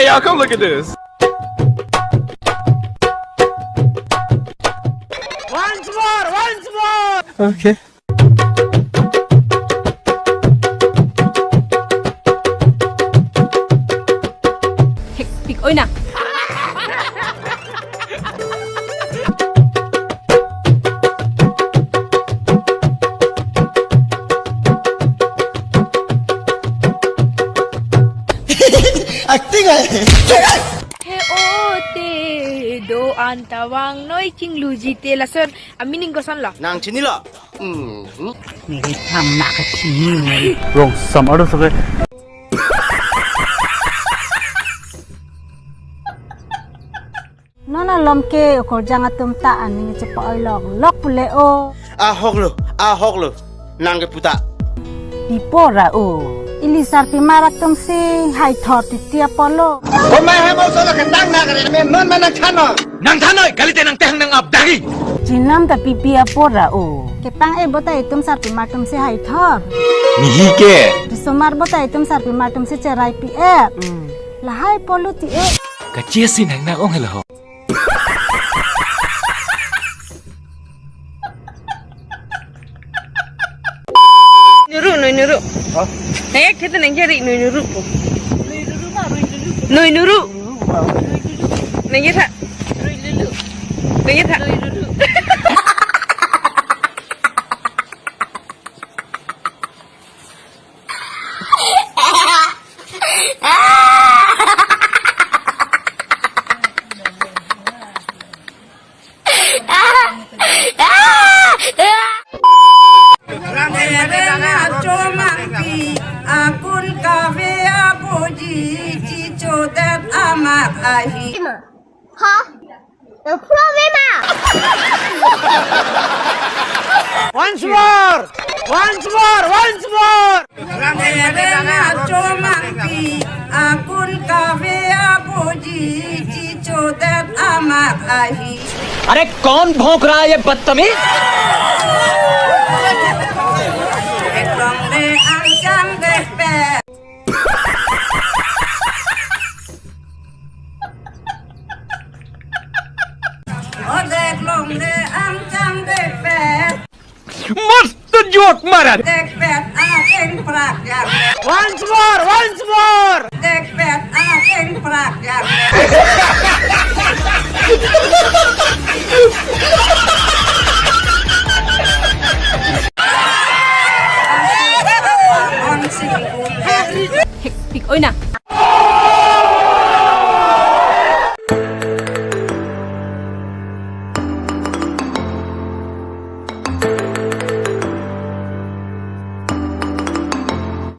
Hey, y'all, come look at this. Once more. Okay. Thekpik oi na. Acting ay. He ote do antawang noi king luji te la son amining gosan la. Nang chinila. Mày thầm nạ cái gì này. Wrong, some other way. Nó là lom kê ở jang atum ta ani cepa oi lok pule o. Ahok lo. Nang ke puta. Pipora o. Ilisar pimarak tum si hai thot tia polo. Komai hai mau sola kendang na kare men man nang thano. Nang thanoi kalite nang tehang nang abdagi. Jinam ta pipia pora o. Kepang e bota itum sar pimar tum si hai thor. Nihi ke. Disomar bota itum sar pimar tum si cerai pi e. La hai polo ti e. Kachia sin hang na ong hello. Nuru. Hah? Nayak kita nang jari nuru. Nuru. Nang yata. Nang yata. Akun kafe apoji cico dat amat ahi. Hả? Được problem à? Once more. Akun kafe apoji cico dat amat ahi. अरे कौन भौंक रहा है ये बदतमीज? मस्त joke मारा. Dek pet aking prak yang Once more.